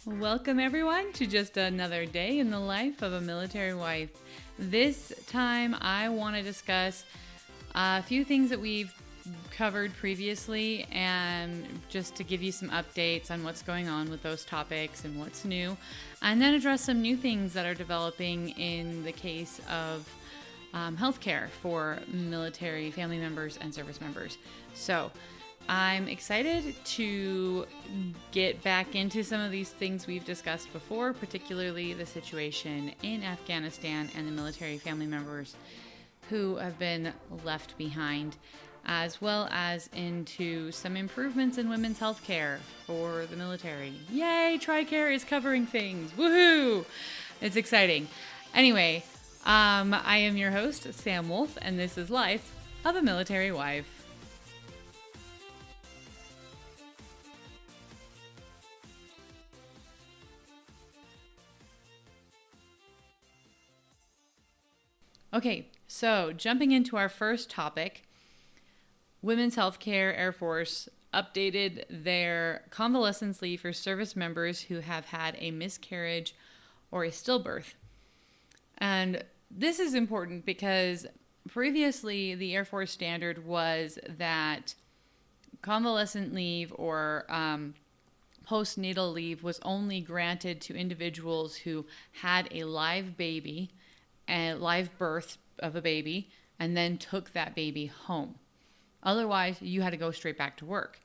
Welcome everyone to just another day in the life of a military wife. This time I want to discuss a few things that we've covered previously and just to give you some updates on what's going on with those topics and what's new, and then address some new things that are developing in the case of healthcare for military family members and service members. So I'm excited to get back into some of these things we've discussed before, particularly the situation in Afghanistan and the military family members who have been left behind, as well as into some improvements in women's health care for the military. Yay, Tricare is covering things. Woohoo! It's exciting. Anyway, I am your host, Sam Wolf, and this is Life of a Military Wife. Okay, so jumping into our first topic, Women's Healthcare Air Force updated their convalescence leave for service members who have had a miscarriage or a stillbirth. And this is important because previously the Air Force standard was that convalescent leave or postnatal leave was only granted to individuals who had a live baby, a live birth of a baby, and then took that baby home. Otherwise, you had to go straight back to work.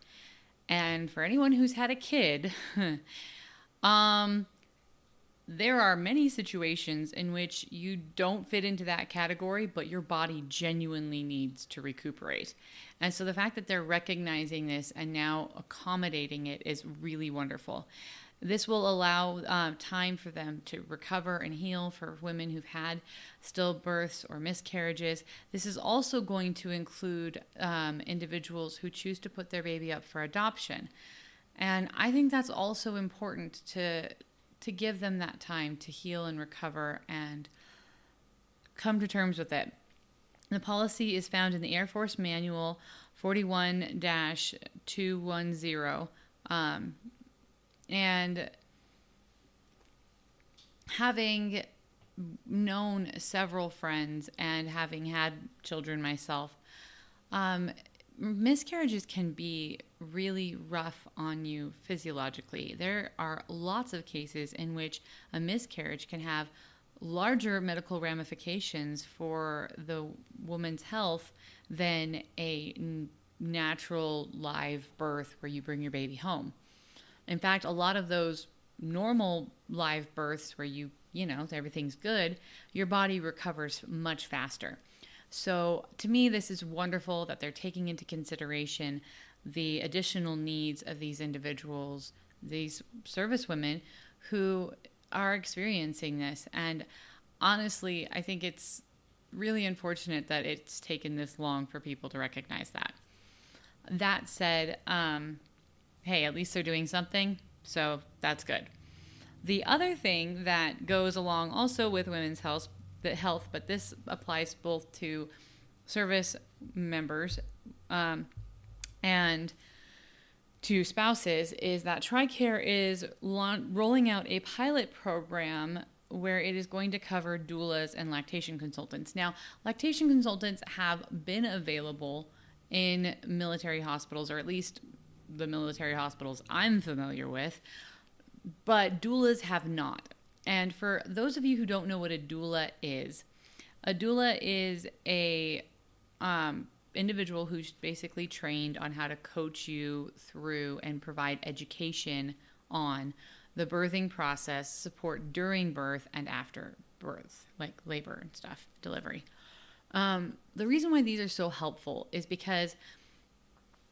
And for anyone who's had a kid, there are many situations in which you don't fit into that category, but your body genuinely needs to recuperate. And so the fact that they're recognizing this and now accommodating it is really wonderful. This will allow time for them to recover and heal for women who've had stillbirths or miscarriages. This is also going to include individuals who choose to put their baby up for adoption. And I think that's also important to give them that time to heal and recover and come to terms with it. The policy is found in the Air Force Manual 41-210. And having known several friends and having had children myself, miscarriages can be really rough on you physiologically. There are lots of cases in which a miscarriage can have larger medical ramifications for the woman's health than a natural live birth where you bring your baby home. In fact, a lot of those normal live births where everything's good, your body recovers much faster. So to me, this is wonderful that they're taking into consideration the additional needs of these individuals, these service women who are experiencing this. And honestly, I think it's really unfortunate that it's taken this long for people to recognize that. That said, hey, at least they're doing something, so that's good. The other thing that goes along also with women's health, but this applies both to service members and to spouses, is that Tricare is rolling out a pilot program where it is going to cover doulas and lactation consultants. Now, lactation consultants have been available in military hospitals, or at least the military hospitals I'm familiar with, but doulas have not. And for those of you who don't know what a doula is a individual who's basically trained on how to coach you through and provide education on the birthing process, support during birth and after birth, like labor and stuff, delivery. The reason why these are so helpful is because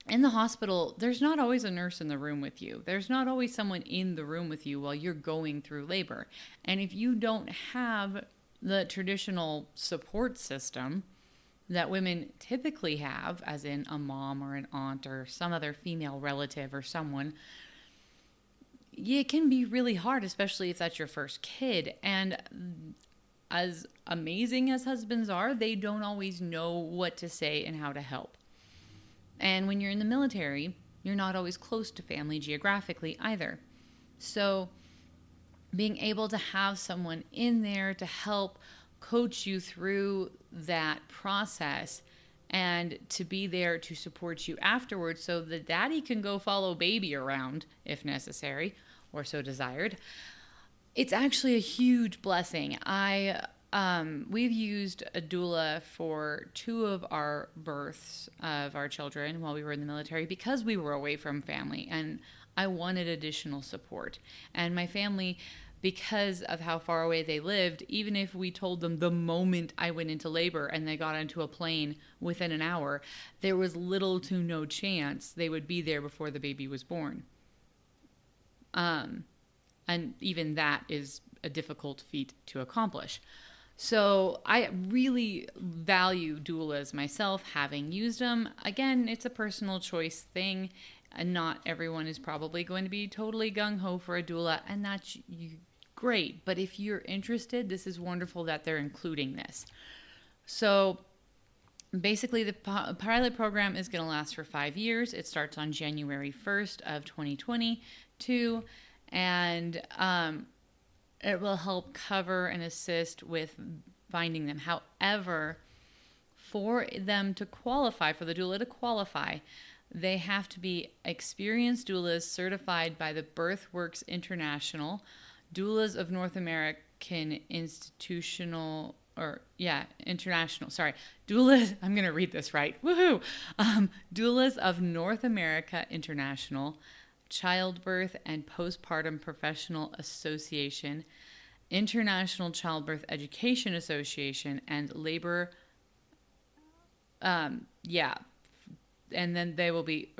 in the hospital, there's not always a nurse in the room with you. There's not always someone in the room with you while you're going through labor. And if you don't have the traditional support system that women typically have, as in a mom or an aunt or some other female relative or someone, it can be really hard, especially if that's your first kid. And as amazing as husbands are, they don't always know what to say and how to help. And when you're in the military, you're not always close to family geographically either. So being able to have someone in there to help coach you through that process and to be there to support you afterwards so the daddy can go follow baby around if necessary or so desired. It's actually a huge blessing. We've used a doula for 2 of our births of our children while we were in the military because we were away from family and I wanted additional support. And my family, because of how far away they lived, even if we told them the moment I went into labor and they got onto a plane within an hour, there was little to no chance they would be there before the baby was born. And even that is a difficult feat to accomplish. So I really value doulas myself, having used them. Again, it's a personal choice thing, and not everyone is probably going to be totally gung-ho for a doula, and that's great. But if you're interested, this is wonderful that they're including this. So basically, the pilot program is going to last for 5 years. It starts on January 1st of 2022, and it will help cover and assist with finding them. However, for them to qualify, for the doula to qualify, they have to be experienced doulas certified by the BirthWorks International, Doulas of North American International, Doulas, I'm going to read this right, woohoo! Doulas of North America International, Childbirth and Postpartum Professional Association, International Childbirth Education Association, and Labor, and then they will be,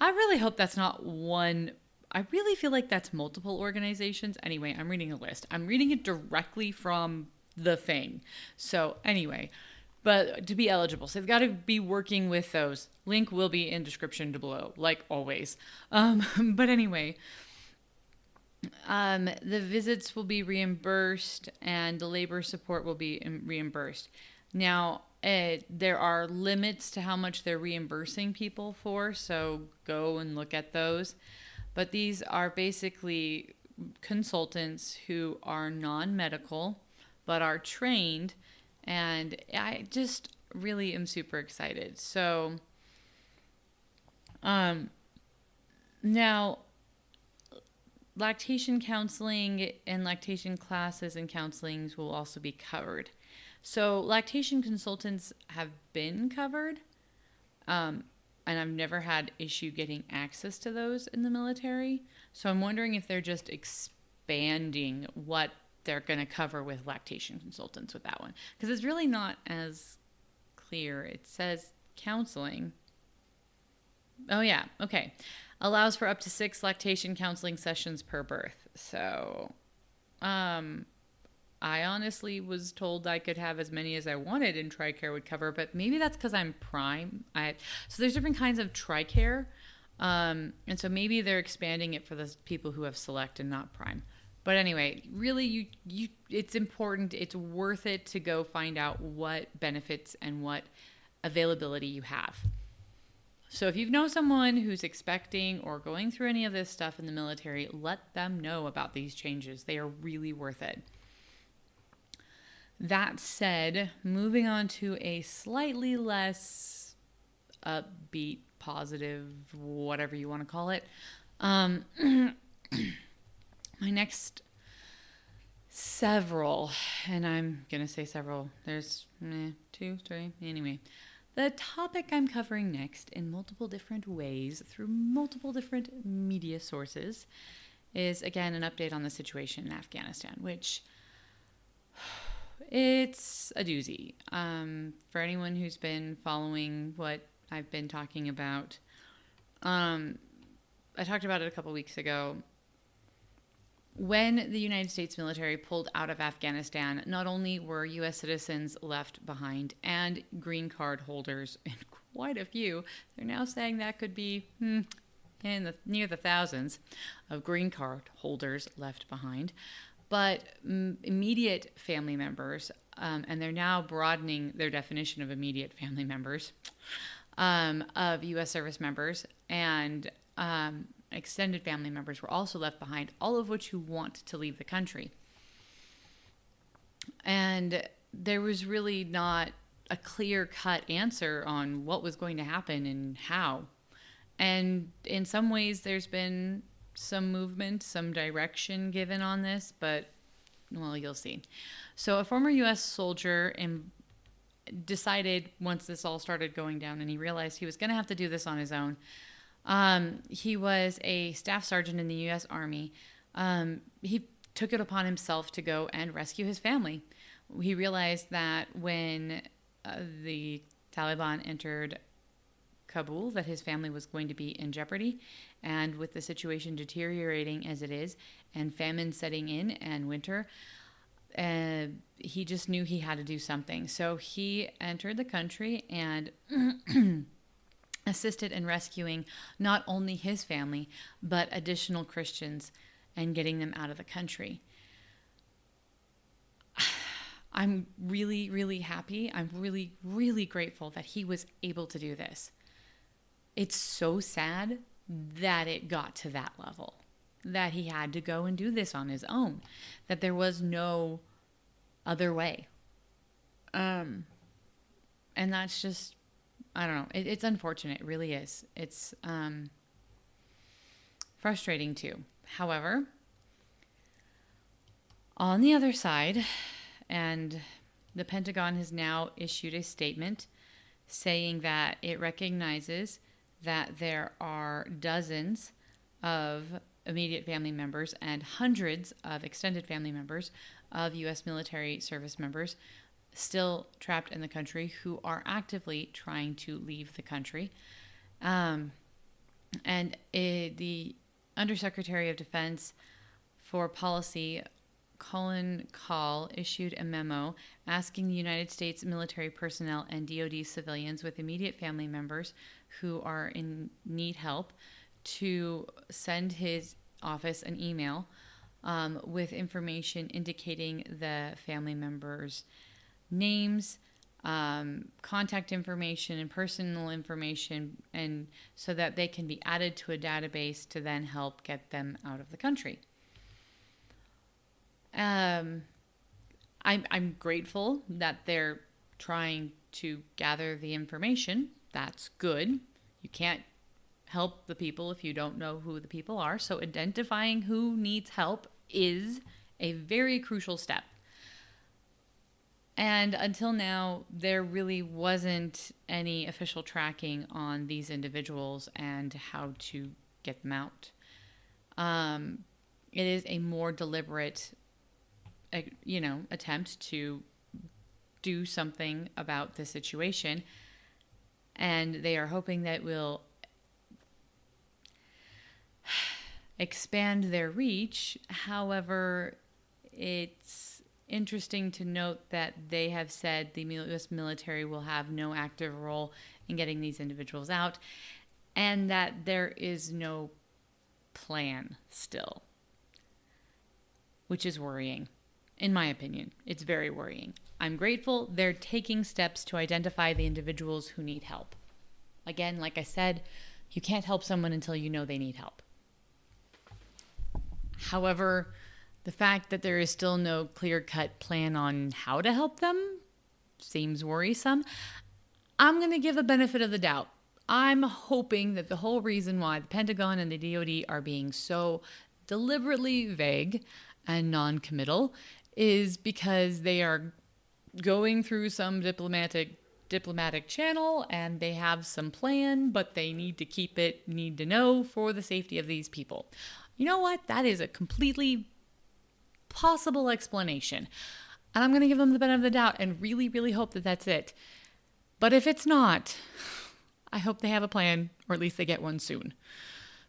I really hope that's not one, I really feel like that's multiple organizations. Anyway, I'm reading a list. I'm reading it directly from the thing. So anyway, but to be eligible, so they've got to be working with those. Link will be in description below, like always. But anyway, the visits will be reimbursed and the labor support will be reimbursed. Now, there are limits to how much they're reimbursing people for, so go and look at those. But these are basically consultants who are non-medical but are trained, and I just really am super excited. So now lactation counseling and lactation classes and counselings will also be covered. So lactation consultants have been covered, and I've never had issue getting access to those in the military. So I'm wondering if they're just expanding what they're going to cover with lactation consultants with that one. Because it's really not as clear. It says counseling. Oh, yeah. Okay. Allows for up to 6 lactation counseling sessions per birth. So, I honestly was told I could have as many as I wanted and Tricare would cover, but maybe that's because I'm prime. So there's different kinds of Tricare, and so maybe they're expanding it for the people who have select and not prime. But anyway, really, it's important. It's worth it to go find out what benefits and what availability you have. So if you know someone who's expecting or going through any of this stuff in the military, let them know about these changes. They are really worth it. That said, moving on to a slightly less upbeat, positive, whatever you want to call it. My next several, and I'm going to say several, there's 2, 3, anyway. The topic I'm covering next in multiple different ways through multiple different media sources is, again, an update on the situation in Afghanistan, which it's a doozy. For anyone who's been following what I've been talking about, I talked about it a couple weeks ago. When the United States military pulled out of Afghanistan, not only were U.S. citizens left behind and green card holders, and quite a few, they're now saying that could be near the thousands of green card holders left behind, But immediate family members, and they're now broadening their definition of immediate family members, of U.S. service members and extended family members were also left behind, all of which who want to leave the country. And there was really not a clear-cut answer on what was going to happen and how. And in some ways, there's been some movement, some direction given on this, but, well, you'll see. So a former U.S. soldier decided once this all started going down and he realized he was going to have to do this on his own. He was a staff sergeant in the U.S. Army. He took it upon himself to go and rescue his family. He realized that when the Taliban entered Kabul, that his family was going to be in jeopardy. And with the situation deteriorating as it is, and famine setting in and winter, he just knew he had to do something. So he entered the country and assisted in rescuing not only his family, but additional Christians and getting them out of the country. I'm really, really happy. I'm really, really grateful that he was able to do this. It's so sad that it got to that level, that he had to go and do this on his own, that there was no other way. And that's just, I don't know. It's unfortunate. It really is. It's frustrating too. However, on the other side, and the Pentagon has now issued a statement saying that it recognizes that there are dozens of immediate family members and hundreds of extended family members of U.S. military service members still trapped in the country who are actively trying to leave the country. The Undersecretary of Defense for Policy, Colin Kahl, issued a memo asking the United States military personnel and DoD civilians with immediate family members who are in need help to send his office an email with information indicating the family members' names, contact information, and personal information, and so that they can be added to a database to then help get them out of the country. I'm grateful that they're trying to gather the information. That's good. You can't help the people if you don't know who the people are. So identifying who needs help is a very crucial step. And until now, there really wasn't any official tracking on these individuals and how to get them out. It is a more deliberate attempt to do something about the situation. And they are hoping that will expand their reach. However, it's interesting to note that they have said the U.S. military will have no active role in getting these individuals out, and that there is no plan still, which is worrying. In my opinion, it's very worrying. I'm grateful they're taking steps to identify the individuals who need help. Again, like I said, you can't help someone until you know they need help. However, the fact that there is still no clear-cut plan on how to help them seems worrisome. I'm going to give a benefit of the doubt. I'm hoping that the whole reason why the Pentagon and the DoD are being so deliberately vague and non-committal is because they are going through some diplomatic channel and they have some plan, but they need to know for the safety of these people. You know what? That is a completely possible explanation. And I'm going to give them the benefit of the doubt and really, really hope that that's it. But if it's not, I hope they have a plan, or at least they get one soon.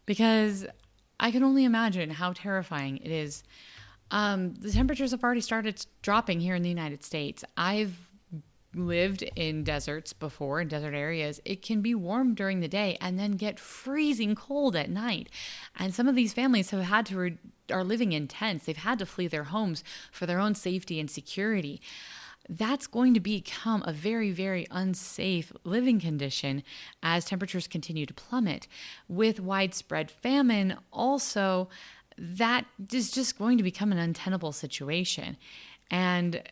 Because I can only imagine how terrifying it is. The temperatures have already started dropping here in the United States. I've lived in deserts before, in desert areas, it can be warm during the day and then get freezing cold at night. And some of these families have had to are living in tents. They've had to flee their homes for their own safety and security. That's going to become a very, very unsafe living condition as temperatures continue to plummet. With widespread famine, also, that is just going to become an untenable situation. And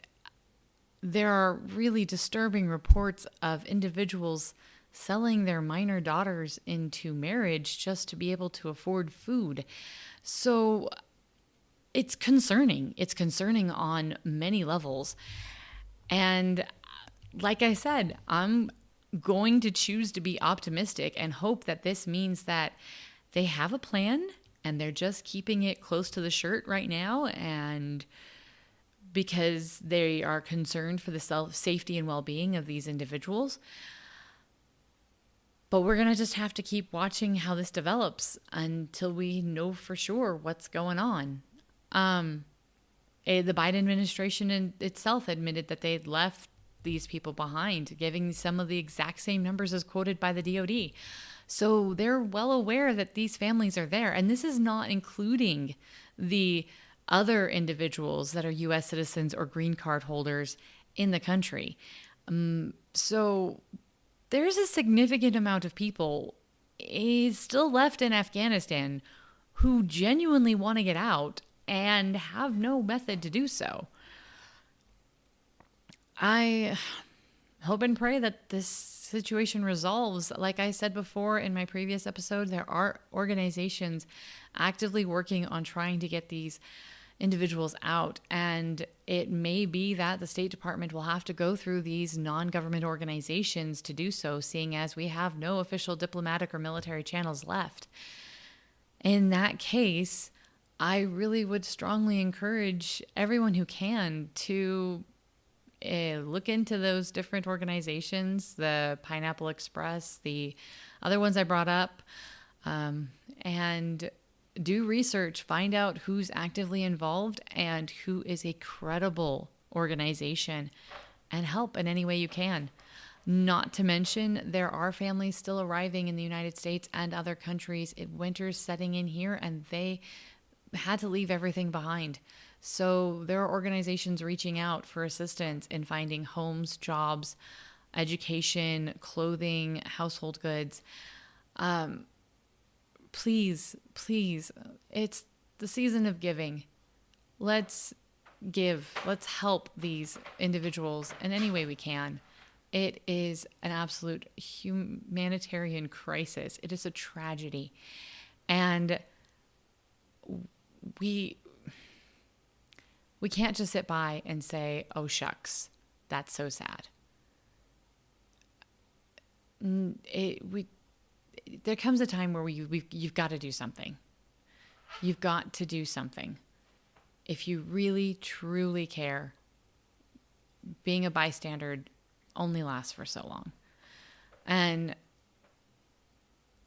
there are really disturbing reports of individuals selling their minor daughters into marriage just to be able to afford food. So it's concerning. It's concerning on many levels. And like I said, I'm going to choose to be optimistic and hope that this means that they have a plan and they're just keeping it close to the shirt right now, and because they are concerned for the safety and well-being of these individuals. But we're going to just have to keep watching how this develops until we know for sure what's going on. The Biden administration itself admitted that they'd left these people behind, giving some of the exact same numbers as quoted by the DoD. So they're well aware that these families are there. And this is not including the other individuals that are U.S. citizens or green card holders in the country. So there's a significant amount of people still left in Afghanistan who genuinely want to get out and have no method to do so. I hope and pray that this situation resolves. Like I said before in my previous episode, there are organizations actively working on trying to get these individuals out. And it may be that the State Department will have to go through these non-government organizations to do so, seeing as we have no official diplomatic or military channels left. In that case, I really would strongly encourage everyone who can to look into those different organizations, the Pineapple Express, the other ones I brought up, and do research, find out who's actively involved and who is a credible organization, and help in any way you can. Not to mention, there are families still arriving in the United States and other countries. Winter's setting in here, and they had to leave everything behind. So there are organizations reaching out for assistance in finding homes, jobs, education, clothing, household goods. Please, it's the season of giving. Let's give. Let's help these individuals in any way we can. It is an absolute humanitarian crisis. It is a tragedy. And we can't just sit by and say, oh, shucks, that's so sad. There comes a time where you've got to do something. You've got to do something. If you really, truly care, being a bystander only lasts for so long. And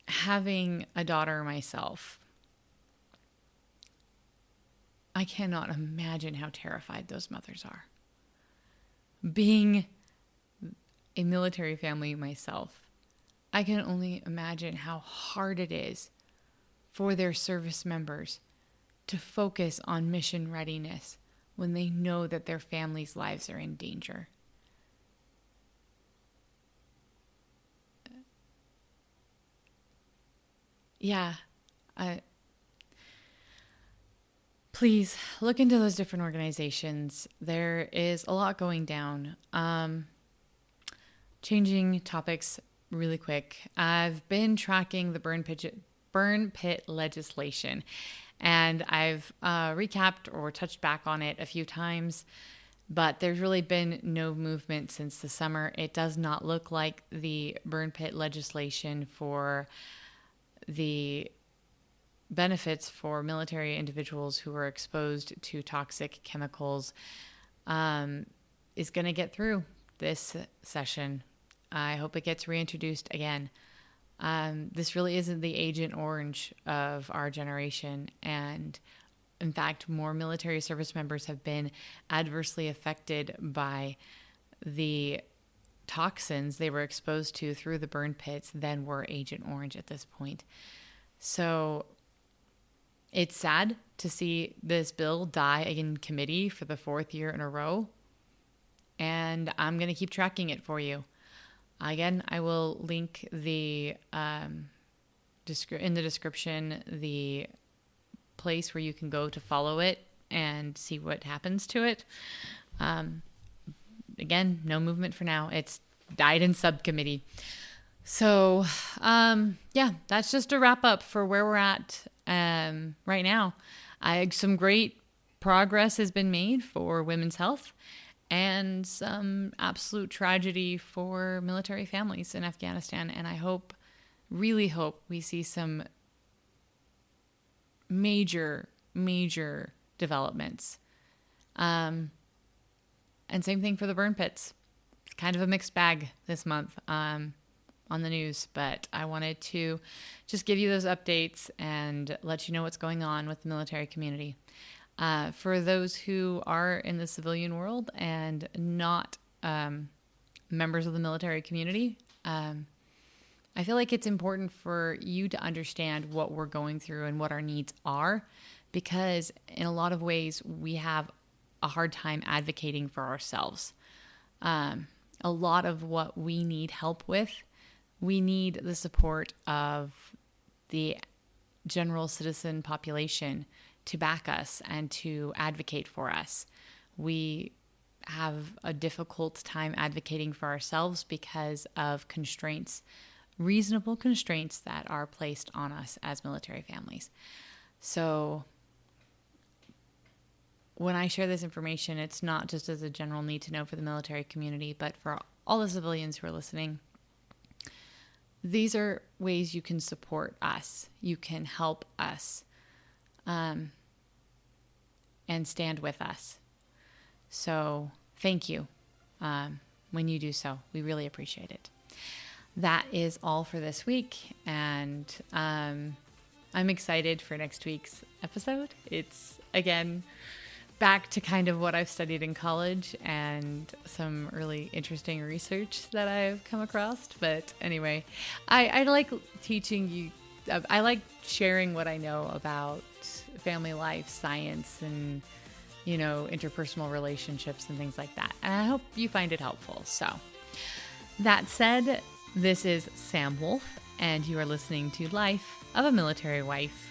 having a daughter myself, I cannot imagine how terrified those mothers are. Being a military family myself, I can only imagine how hard it is for their service members to focus on mission readiness when they know that their families' lives are in danger. Please look into those different organizations. There is a lot going down. Changing topics really quick. I've been tracking the burn pit legislation, and I've recapped or touched back on it a few times, but there's really been no movement since the summer. It does not look like the burn pit legislation for the benefits for military individuals who are exposed to toxic chemicals is going to get through this session. I hope it gets reintroduced again. This really isn't the Agent Orange of our generation. And in fact, more military service members have been adversely affected by the toxins they were exposed to through the burn pits than were Agent Orange at this point. So it's sad to see this bill die in committee for the 4th year in a row. And I'm going to keep tracking it for you. Again, I will link the in the description the place where you can go to follow it and see what happens to it. Again, no movement for now. It's died in subcommittee. So, that's just a wrap up for where we're at right now. Some great progress has been made for women's health, and some absolute tragedy for military families in Afghanistan. And I really hope we see some major developments. And same thing for the burn pits. It's kind of a mixed bag this month on the news, but I wanted to just give you those updates and let you know what's going on with the military community. For those who are in the civilian world and not members of the military community, I feel like it's important for you to understand what we're going through and what our needs are, because in a lot of ways we have a hard time advocating for ourselves. A lot of what we need help with, we need the support of the general citizen population to back us and to advocate for us. We have a difficult time advocating for ourselves because of reasonable constraints that are placed on us as military families. So when I share this information, it's not just as a general need to know for the military community, but for all the civilians who are listening. These are ways you can support us. You can help us and stand with us. So thank you when you do so. We really appreciate it. That is all for this week, and I'm excited for next week's episode. It's, again, back to kind of what I've studied in college and some really interesting research that I've come across. But anyway, I like teaching you. I like sharing what I know about family life, science, and, interpersonal relationships and things like that. And I hope you find it helpful. So that said, this is Sam Wolf, and you are listening to Life of a Military Wife.